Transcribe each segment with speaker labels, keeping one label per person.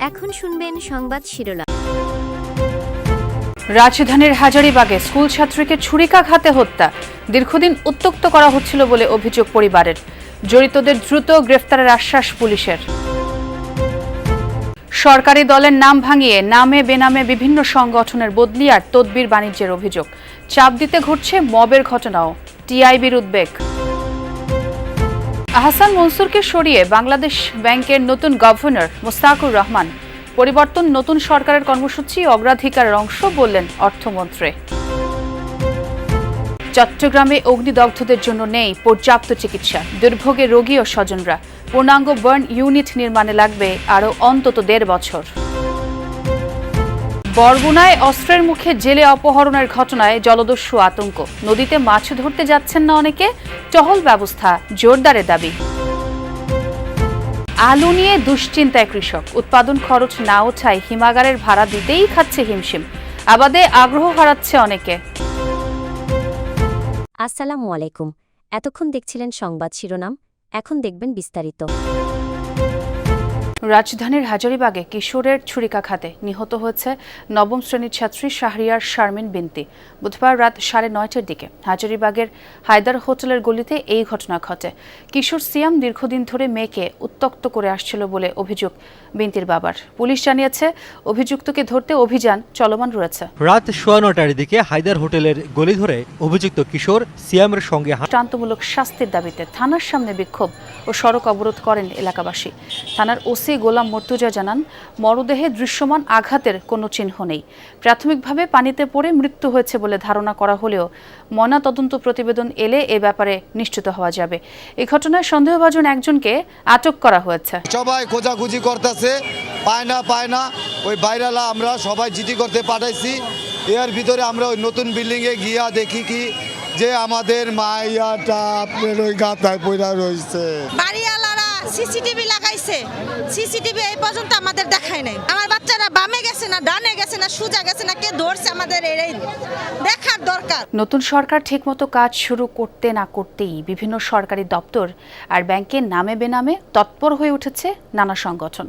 Speaker 1: এখন শুনবেন সংবাদ শিরোনাম।
Speaker 2: রাজধানীর হাজারীবাগে স্কুল ছাত্রীকে ছুরিকাঘাতে হত্যা, দীর্ঘদিন উত্ত্যক্ত করা হচ্ছিল বলে অভিযোগ পরিবারের। জড়িতদের দ্রুত গ্রেফতারের আশ্বাস পুলিশের। সরকারি দলের নাম ভাঙিয়ে নামে বেনামে বিভিন্ন সংগঠনের বদলি আর তদবির বাণিজ্যের অভিযোগ। চাপ দিতে ঘটছে মবের ঘটনাও, টিআইবির উদ্বেগ। আহসান মনসুরকে সরিয়ে বাংলাদেশ ব্যাংকের নতুন গভর্নর মোস্তাকুর রহমান। পরিবর্তন নতুন সরকারের কর্মসূচি অগ্রাধিকারের অংশ বললেন অর্থমন্ত্রী। চট্টগ্রামে অগ্নিদগ্ধদের জন্য নেই পর্যাপ্ত চিকিৎসা, দুর্ভোগে রোগী ও স্বজনরা। পূর্ণাঙ্গ বার্ন ইউনিট নির্মাণে লাগবে আরও অন্তত 1.5 বছর। বরগুনায় অস্ত্রের মুখে জেলে অপহরণের ঘটনায় জলদস্যু আতঙ্ক, নদীতে মাছ ধরতে যাচ্ছেন না অনেকে, টহল ব্যবস্থা জোরদারের দাবি। আলু নিয়ে দুশ্চিন্তায় কৃষক, উৎপাদন খরচ না ওঠায় হিমাগারের ভাড়া দিতেই খাচ্ছে হিমশিম, আবাদে আগ্রহ হারাচ্ছে অনেকে।
Speaker 1: আসসালামু আলাইকুম। এতক্ষণ দেখছিলেন সংবাদ শিরোনাম, এখন দেখবেন বিস্তারিত।
Speaker 2: রাজধানীর হাজারীবাগে কিশোরের ছুরিকাঘাতে নিহত হয়েছে নবম শ্রেণীর ছাত্রী শাহরিয়ার শারমিন বিনতি। বুধবার রাত 9:30টার দিকে হাজারীবাগের হায়দার হোটেলের গলিতে এই ঘটনা ঘটে। কিশোর সিয়াম দীর্ঘদিন ধরে মেয়েকে উত্ত্যক্ত করে আসছিল বলে অভিযোগ বিনতির বাবার। পুলিশ জানিয়েছে অভিযুক্তকে ধরতে অভিযান চলমান রয়েছে।
Speaker 3: রাত 9:30টার দিকে হায়দার হোটেলের গলি ধরে অভিযুক্ত কিশোর সিয়ামের সঙ্গে
Speaker 2: দৃষ্টান্তমূলক শাস্তির দাবিতে থানার সামনে বিক্ষোভ ও সড়ক অবরোধ করেন এলাকাবাসী। থানার ওসি গোলাম মর্তুজা জানান, মরদেহে দৃশ্যমান আঘাতের কোনো চিহ্ন নেই। প্রাথমিকভাবে পানিতে পড়ে মৃত্যু হয়েছে বলে ধারণা করা হলেও ময়নাতদন্ত প্রতিবেদন এলে এ ব্যাপারে নিশ্চিত হওয়া যাবে। এই ঘটনায় সন্দেহভাজন একজনকে আটক করা হয়েছে।
Speaker 4: সবাই খোঁজাখুঁজি করতেছে, পায় না। ওই বাইরালা আমরা সবাই জিডি করতে পাঠাইছি। এর ভিতরে আমরা ওই নতুন বিল্ডিংয়ে গিয়া দেখি কি যে আমাদের মাইয়াটা আপনার ওই গাতায় পড়া রয়েছে।
Speaker 5: বাড়িওয়ালারা সিসিটিভি লাগাইছে, সিসিটিভি এই পর্যন্ত আমাদের দেখায় নাই। আমার বাচ্চারা বামে গেছে না ডানে গেছে না সোজা গেছে না কে ধরছে, আমাদের এই দেখার দরকার।
Speaker 2: নতুন সরকার ঠিকমতো কাজ শুরু করতে না করতেই বিভিন্ন সরকারি দপ্তর আর ব্যাংকের নামে বেনামে তৎপর হয়ে উঠেছে নানা সংগঠন।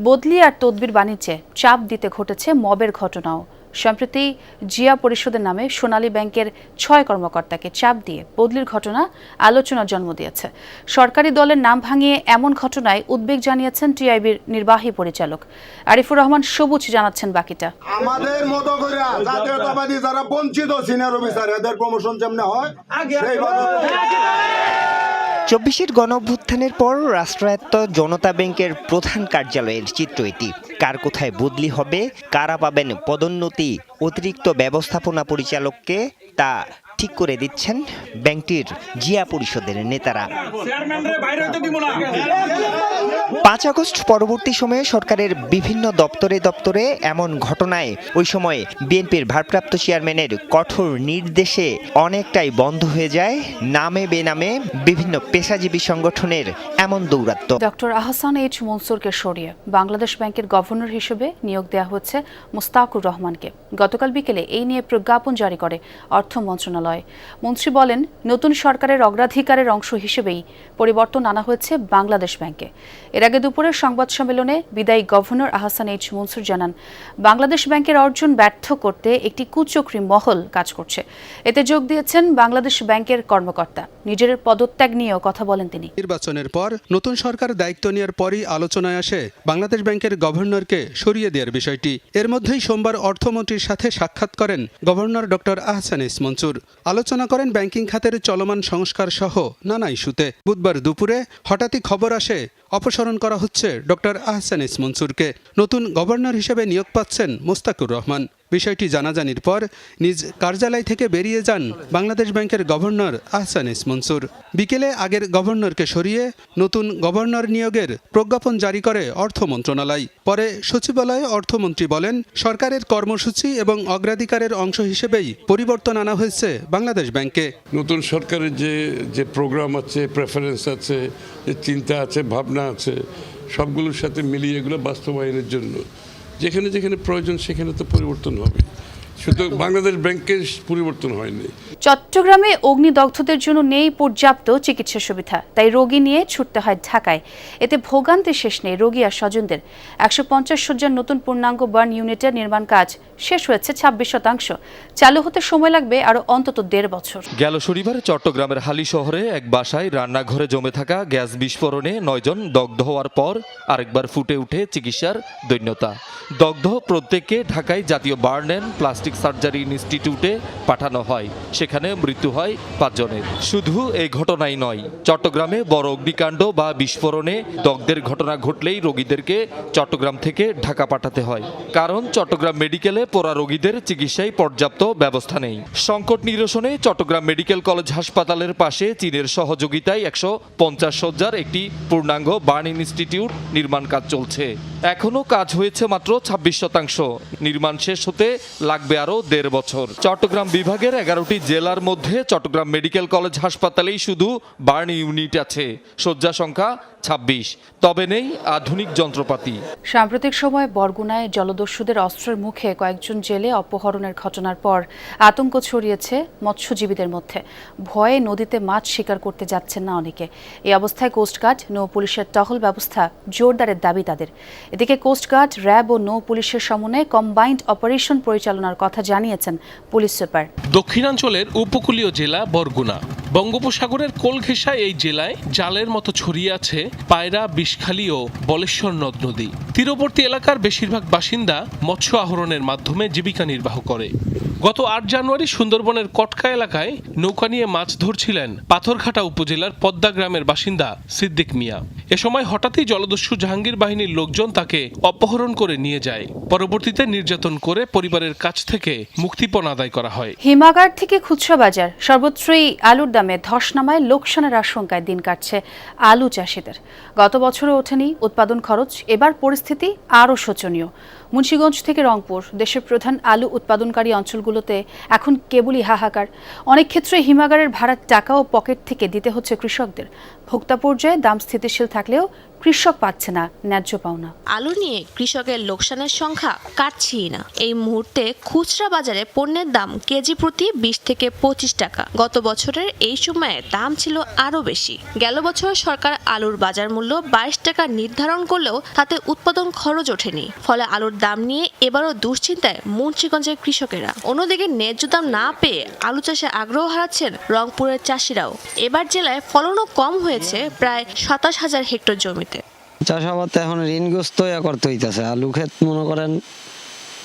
Speaker 2: বদলি আর তদবির বাণিজ্যে চাপ দিতে ঘটেছে মবের ঘটনাও। সম্প্রতি জিয়া পরিষদের নামে সোনালী ব্যাংকের 6 কর্মকর্তাকে চাপ দিয়ে বদলির ঘটনা আলোচনার জন্ম দিয়েছে। সরকারি দলের নাম ভাঙিয়ে এমন ঘটনায় উদ্বেগ জানিয়েছেন টিআইবির নির্বাহী পরিচালক আরিফুর রহমান সবুজ। জানাচ্ছেন বাকিটা।
Speaker 6: আমাদের মতো করে জাতীয়তাবাদী যারা বঞ্চিত সিনিয়র অফিসার এদের প্রমোশন যেমন হয়
Speaker 7: 24-এর গণঅভ্যুত্থানের পর রাষ্ট্রায়ত্ত জনতা ব্যাংকের প্রধান কার্যালয়ের চিত্র এটি। কার কোথায় বদলি হবে, কারা পাবেন পদোন্নতি, অতিরিক্ত ব্যবস্থাপনা পরিচালককে, তা ঠিক করে দিচ্ছেন ব্যাংকটির জিয়া পরিষদের নেতারা। 5 আগস্ট পরবর্তী সময়ে সরকারের বিভিন্ন দপ্তরে এমন ঘটনায় ওই সময় বিএনপির ভারপ্রাপ্ত চেয়ারম্যানের কঠোর নির্দেশে অনেকটাই বন্ধ হয়ে যায় নামে বেনামে বিভিন্ন পেশাজীবী সংগঠনের এমন দৌরাত্ম্য।
Speaker 2: ডক্টর আহসান এইচ মনসুরকে সরিয়ে বাংলাদেশ ব্যাংকের গভর্নর হিসেবে নিয়োগ দেওয়া হচ্ছে মোস্তাকুর রহমানকে। গতকাল বিকেলে এই নিয়ে প্রজ্ঞাপন জারি করে অর্থ মন্ত্রণালয়। মন্ত্রী বলেন, নতুন সরকারের অগ্রাধিকারের অংশ হিসেবেই পরিবর্তন আনা হয়েছে বাংলাদেশ ব্যাংকে। এর আগে দুপুরের সংবাদ সম্মেলনে বিদায়ী গভর্নর আহসান এইচ মনসুর জানান, বাংলাদেশ ব্যাংকের অর্জন ব্যর্থ করতে একটি কুচক্রী মহল কাজ করছে। এতে যোগ দিয়েছেন বাংলাদেশ ব্যাংকের কর্মকর্তা। নিজের পদত্যাগ নিয়েও কথা বলেন তিনি।
Speaker 8: নির্বাচনের পর নতুন সরকার দায়িত্ব নেওয়ার পরই আলোচনায় আসে বাংলাদেশ ব্যাংকের গভর্নরকে সরিয়ে দেওয়ার বিষয়টি। এর মধ্যেই সোমবার অর্থমন্ত্রীর সাথে সাক্ষাৎ করেন governor doctor Ahsan H Mansur. আলোচনা করেন ব্যাংকিং খাতের চলমান সংস্কার সহ নানা ইস্যুতে। বুধবার দুপুরে হঠাৎই খবর আসে অপসারণ করা হচ্ছে ডক্টর আহসান এইচ মনসুরকে। নতুন গভর্নর হিসেবে নিয়োগ পাচ্ছেন মোস্তাকুর রহমান। বিষয়টি জানাজানির পর নিজ কার্যালয় থেকে বেরিয়ে যান বাংলাদেশ ব্যাংকের গভর্নর আহসান এইচ মনসুর। বিকেলে আগের গভর্নরকে সরিয়ে নতুন গভর্নর নিয়োগের প্রজ্ঞাপন জারি করে অর্থ মন্ত্রণালয়। পরে সচিবালয়ে অর্থমন্ত্রী বলেন, সরকারের কর্মসূচি এবং অগ্রাধিকারের অংশ হিসেবেই পরিবর্তন আনা হয়েছে বাংলাদেশ ব্যাংকে।
Speaker 9: নতুন সরকারের যে প্রোগ্রাম আছে, প্রেফারেন্স আছে, যে চিন্তা আছে, ভাবনা আছে, সবগুলোর সাথে মিলিয়ে এগুলো বাস্তবায়নের জন্য যেখানে যেখানে প্রয়োজন সেখানে তো পরিবর্তন হবে। শুধু বাংলাদেশ ব্যাংকের পরিবর্তন হয়নি।
Speaker 2: চট্টগ্রামে অগ্নিদগ্ধদের জন্য নেই পর্যাপ্ত চিকিৎসা সুবিধা, তাই রোগী নিয়ে ছুটতে হয় ঢাকায়। এতে ভোগান্তি শেষ নেই রোগী আর স্বজনদের। 150 শয্যার নতুন পূর্ণাঙ্গ বার্ন ইউনিটের নির্মাণ কাজ শেষ হয়েছে 26%। চালু হতে সময় লাগবে আরও অন্তত 1.5 বছর।
Speaker 10: গেল শনিবার চট্টগ্রামের হালি শহরে এক বাসায় রান্নাঘরে জমে থাকা গ্যাস বিস্ফোরণে 9 জন দগ্ধ হওয়ার পর আরেকবার ফুটে উঠে চিকিৎসার দৈন্যতা। দগ্ধ প্রত্যেককে ঢাকায় জাতীয় বার্ন অ্যান্ড প্লাস্টিক সার্জারি ইনস্টিটিউটে পাঠানো হয়। সেখানে মৃত্যু হয় 5 জনের। শুধু এই ঘটনাই নয়, চট্টগ্রামে বড় অগ্নিকাণ্ড বা বিস্ফোরণে দগ্ধের ঘটনা ঘটলেই রোগীদেরকে চট্টগ্রাম থেকে ঢাকা পাঠাতে হয়, কারণ চট্টগ্রাম মেডিকেলে পোড়া রোগীদের চিকিৎসায় পর্যাপ্ত ব্যবস্থা নেই। সংকট নিরসনে চট্টগ্রাম মেডিকেল কলেজ হাসপাতালের পাশে চীনের সহযোগিতায় 150 শয্যার একটি পূর্ণাঙ্গ বার্ন ইনস্টিটিউট নির্মাণ কাজ চলছে। এখনও কাজ হয়েছে মাত্র 26%। নির্মাণ শেষ হতে লাগবে আরও 1.5 বছর। চট্টগ্রাম বিভাগের 11টি জেলার মধ্যে চট্টগ্রাম মেডিকেল কলেজ হাসপাতালেই শুধু বার্ন ইউনিট আছে। শয্যা সংখ্যা 26, তবে নেই আধুনিক যন্ত্রপাতি।
Speaker 2: সাম্প্রতিক সময়ে বরগুনায় জলদস্যুদের অস্ত্রের মুখে কয়েকজন জেলে অপহরণের ঘটনার পর আতঙ্ক ছড়িয়েছে মৎস্যজীবীদের মধ্যে। ভয়ে নদীতে মাছ শিকার করতে যাচ্ছেন না অনেকে। এই অবস্থায় কোস্টগার্ড, নৌ পুলিশের টহল ব্যবস্থা জোরদারের দাবি তাদের। এদিকে কোস্টগার্ড, র্যাব ও নৌ পুলিশের সমন্বয়ে কম্বাইন্ড অপারেশন পরিচালনার কথা জানিয়েছেন পুলিশ সুপার।
Speaker 11: দক্ষিণাঞ্চলের উপকূলীয় জেলা বরগুনা। বঙ্গোপসাগরের কোল ঘেঁষা এই জেলায় জালের মতো ছড়িয়ে আছে পায়রা, বিষখালী ও বলেশ্বর নদ নদী। তীরবর্তী এলাকার বেশিরভাগ বাসিন্দা মৎস্য আহরণের মাধ্যমে জীবিকা নির্বাহ করে। গত 8 জানুয়ারি সুন্দরবনের কটকা এলাকায় নৌকা নিয়ে মাছ ধরছিলেন পাথরঘাটা উপজেলার পদ্মা গ্রামের বাসিন্দা সিদ্দিক মিয়া। এ সময় হঠাৎই জলদস্যু জাহাঙ্গীর বাহিনীর লোকজন তাকে অপহরণ করে নিয়ে যায়। পরবর্তীতে নির্যাতন করে পরিবারের কাছ থেকে মুক্তিপণ আদায় করা হয়।
Speaker 2: হিমাগার থেকে খুচরা বাজার সর্বত্রই আলুর দামে ধস নামায় লোকসানের আশঙ্কায় দিন কাটছে আলু চাষিদের। গত বছরও ওঠেনি উৎপাদন খরচ, এবার পরিস্থিতি আরও শোচনীয়। মুন্সিগঞ্জ থেকে রংপুর, দেশের প্রধান আলু উৎপাদনকারী অঞ্চলগুলোতে এখন কেবলই হাহাকার। অনেক ক্ষেত্রে হিমাগারের ভাড়ার টাকাও পকেট থেকে দিতে হচ্ছে কৃষকদের। ভোক্তা পর্যায়ে দাম স্থিতিশীল থাকলেও কৃষক পাচ্ছে না ন্যায্য পাওনা।
Speaker 12: আলু নিয়ে কৃষকের লোকসানের সংখ্যা কাটছেই না। এই মুহূর্তে খুচরা বাজারে পণ্যের দাম কেজি প্রতি 20 থেকে 25 টাকা। গত বছরের এই সময়ে দাম ছিল আরও বেশি। গেল বছর সরকার আলুর বাজার মূল্য 22 টাকা নির্ধারণ করলেও তাতে উৎপাদন খরচ ওঠেনি। ফলে আলুর দাম নিয়ে এবারও দুশ্চিন্তায় মুন্সিগঞ্জের কৃষকেরা। অন্যদিকে ন্যায্য দাম না পেয়ে আলু চাষে আগ্রহ হারাচ্ছেন রংপুরের চাষিরাও। এবার জেলায় ফলনও কম হয়েছে প্রায় 27,000 হেক্টর জমিতে।
Speaker 13: চাষাবাদ এখন ঋণগ্রস্ত করতে হইতেছে। আলু ক্ষেত মনে করেন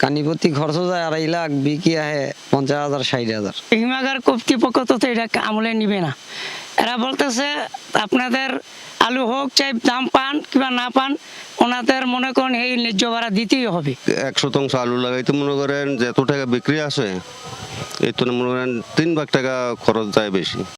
Speaker 13: কানিপতি খরচ যায় 2.5 লাখ, বিক্রি আহে 50,000 60,000।
Speaker 14: হিমাগার কর্তৃপক্ষ তো এটা আমলে নিবে না। এরা বলতেছে আপনাদের আলু হোক চাই দাম পান কিংবা না পান, ওনাদের মনে করেন এই ন্যায্য ভাড়া দিতেই হবে।
Speaker 15: 1 শতাংশ আলু লাগাইতে মনে করেন যত টাকা বিক্রি আসে এই তো মনে করেন 3 ভাগ টাকা খরচ যায় বেশি।